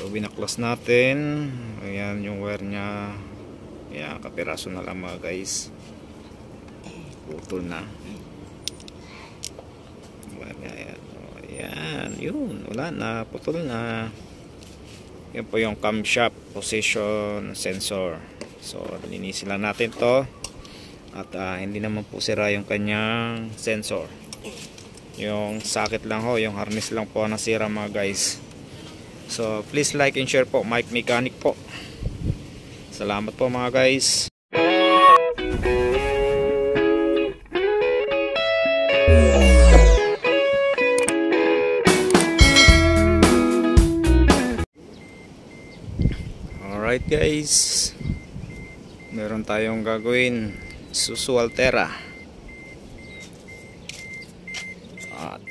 So binaklas natin. Ayan yung wire nya. Ayan, kapiraso na lang mga guys. Putol na. Ayan. Ayan, yun. Wala na, putol na. Yan po yung camshaft position sensor. So linisin lang natin to. At hindi naman po sira yung kanyang sensor. Yung socket lang ho, yung harness lang po nasira mga guys. So please like and share po, Mike Mechanic po. Salamat po mga guys. Alright guys, meron tayong gagawin. Isuzu Altera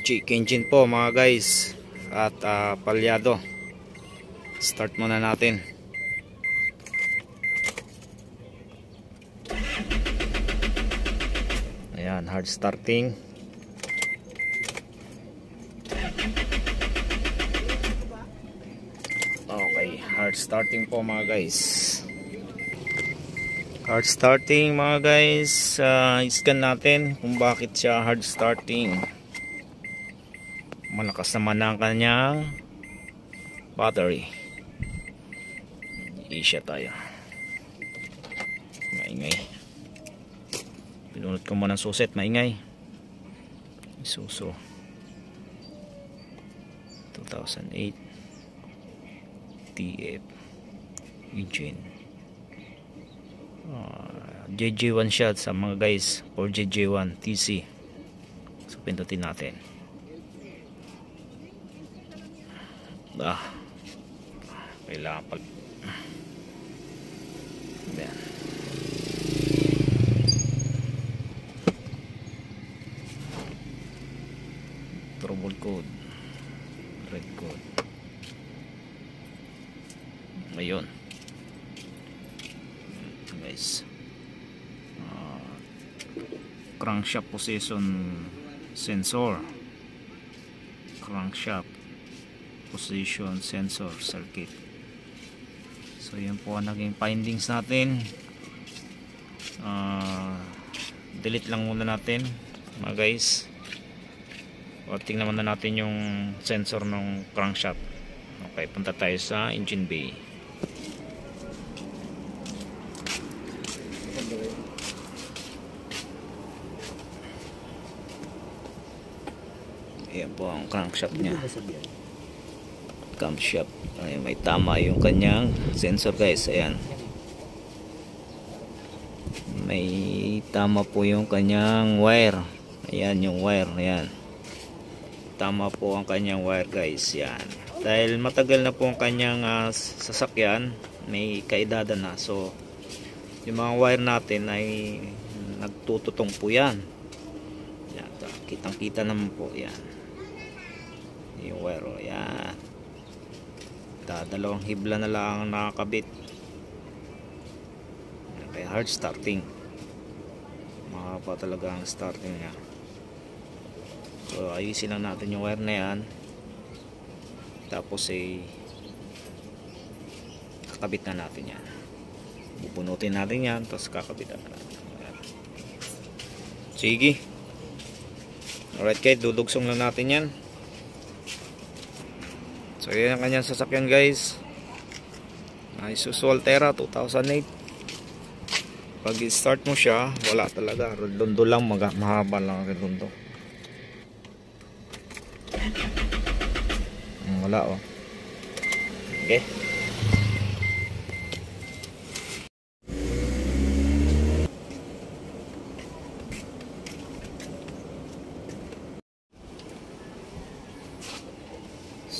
check engine po mga guys. At palyado. Start muna natin. Ayan, hard starting. Okay, hard starting po mga guys. Hard starting mga guys. Iscan natin kung bakit siya hard starting. Malakas naman ang kanyang battery. Isya tayo. Maingay. Pinunod ko muna ng suset. Maingay. Isuzu 2008 TF engine. JJ1 shot sa mga guys, for JJ1 TC. So pindutin natin. Kailangan pag yan. Trouble code, red code. Ayun guys, crankshaft position sensor, crankshaft position sensor circuit. So yan po ang naging findings natin. Delete lang muna natin mga guys, o tingnan muna natin yung sensor ng crankshaft. Okay, punta tayo sa engine bay. Ayan po ang crankshaft nya. Camshaft. Ay, may tama yung kanyang sensor guys. Ayan. May tama po yung kanyang wire. Ayan yung wire. Ayan. Tama po ang kanyang wire guys. Ayan. Dahil matagal na po ang kanyang sasakyan, may kaedada na. So, yung mga wire natin ay nagtututong po yan. Ayan. Kitang kita naman po. Ayan. Yung wire. Ayan. Dalawang hibla na lang nakakabit. Okay, hard starting. Mahaba talaga ang starting niya. So ayusin lang natin yung wire na yan. Tapos kakabit na natin yan. Bubunutin natin yan, tapos kakabitan na natin. Sige. Alright guys, dudugsong lang natin yan. So yan ang kanyang sasakyan guys. Isuzu Altera 2008. Pag i-start mo siya, wala talaga. Redondo lang, mahaba lang ang redondo. Wala oh. Okay.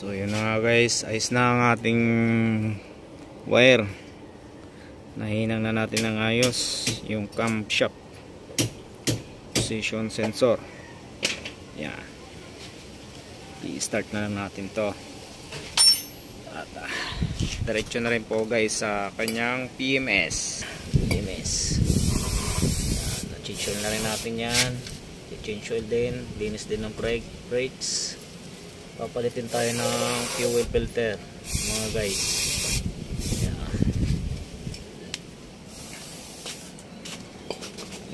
So yun na nga guys, ayos na ang ating wire. Nahinang na natin ng ayos yung camshaft position sensor. Yan. I-start na lang natin to. At diretso na rin po guys sa kanyang PMS. Na-change na rin natin yan. I-change oil din. Linis din ng brakes. Papalitin tayo ng fuel filter mga guys. Yan.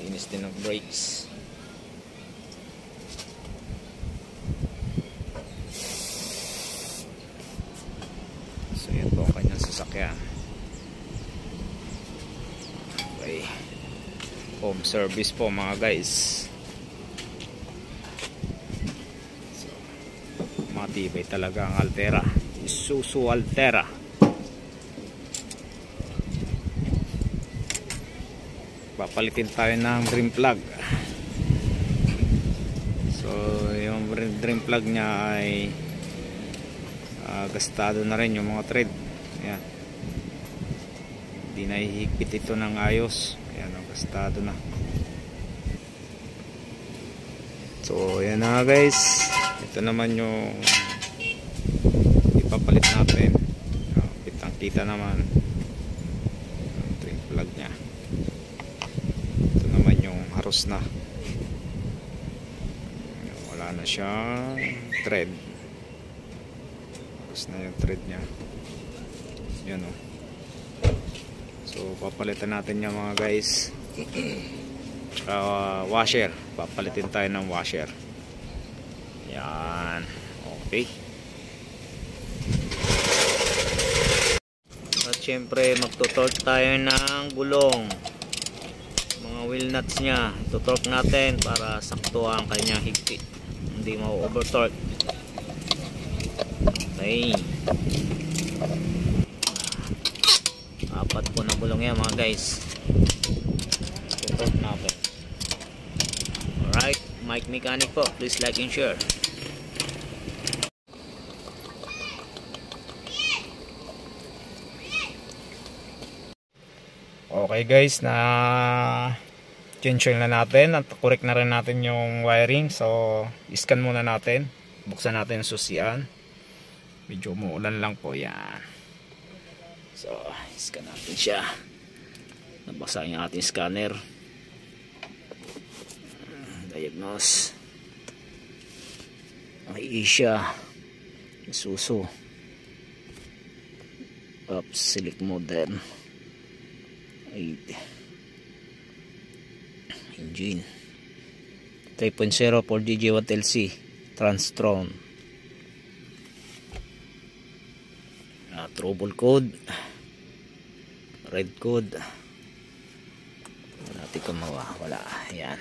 Linis din ng brakes. So yan po ang kanyang sasakyan. Okay. Home service po mga guys. Matibay talaga ang Altera, Isuzu Altera. Papalitin tayo ng drain plug. So yung drain plug niya ay gastado na rin yung mga thread. Ayan. Hindi na ihigpit ito ng ayos. Ayan, gastado na. So yan na guys. Ito naman yung ipapalit natin. Kitang kita naman yung drain plug nya. Ito naman yung harus na. Wala na siyang thread. Harus na yung thread nya. Yan o. So papalitan natin yung mga guys. Washer. Papalitin tayo ng washer. Yan. Okay. At syempre magtutorque tayo ng gulong. Mga wheel nuts nya. Tutorque natin para sakto ang kanyang higpit. Hindi ma-over-torque. Okay. Apat po na gulong yan mga guys. Tutorque natin. Alright. Mike Mechanic po. Please like and share. Okay guys, na change oil na natin at correct na rin natin yung wiring. So iscan muna natin. Buksan natin yung susian. Medyo umuulan lang po yan. So iscan natin siya. Nabasa yung ating scanner. Diagnose. Ay siya. Isuzu. Oops, select modern. Engine 3.0 4GJ1LC Transtron. Trouble code, red code. Natin kung mawawala. Ayan.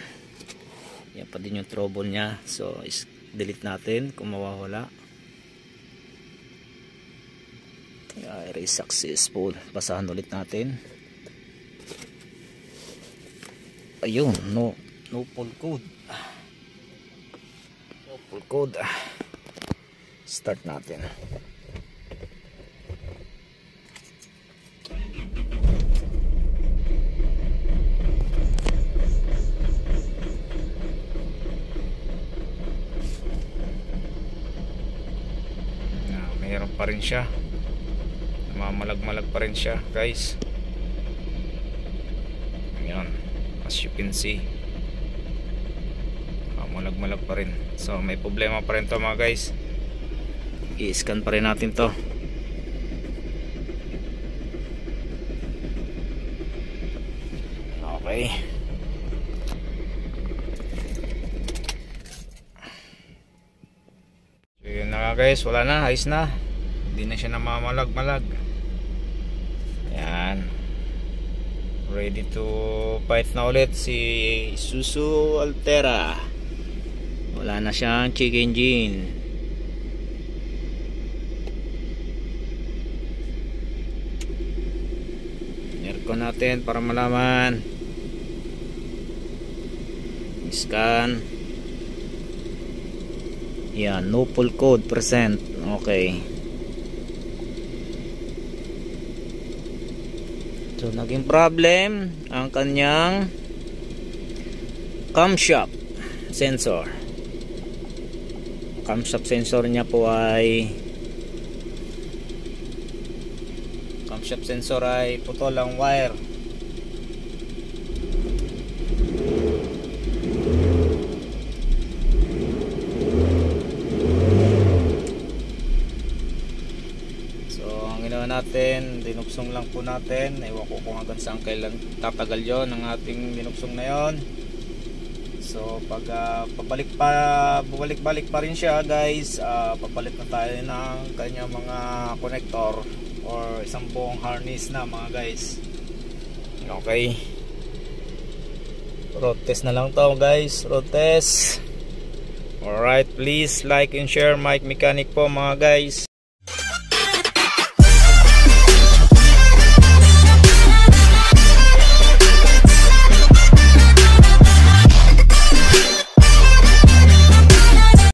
Yan pa din yung trouble nya. So delete natin kung mawawala. Erase successful. Basahan ulit natin. Ayun, no pull code. No pull code. Start natin. Mayroon pa rin siya. Mamalag-malag pa rin siya, guys. Ayan. As you can see, malag-malag pa rin. So may problema pa rin to mga guys. I-scan pa rin natin to. Okay. So yun na guys, wala na, ayos na. Hindi na siya namamalag-malag. Yan. Ready to fight na ulit si Isuzu Altera. Wala na siyang check engine. Aircon natin para malaman. Scan. Yan, no pull code present. Okay. So naging problem ang kanyang camshaft sensor. Camshaft sensor niya po ay putol ang wire. ano natin, dinuksong lang po natin. Ewan ko kung hanggang saan kailan tatagal yon ng ating dinuksong na yon. So pag bumalik-balik pa rin siya guys, papalit na tayo ng kanyang mga connector or isang buong harness na mga guys. Okay, road test na lang to guys, road test. Alright, please like and share Mike Mechanic po mga guys.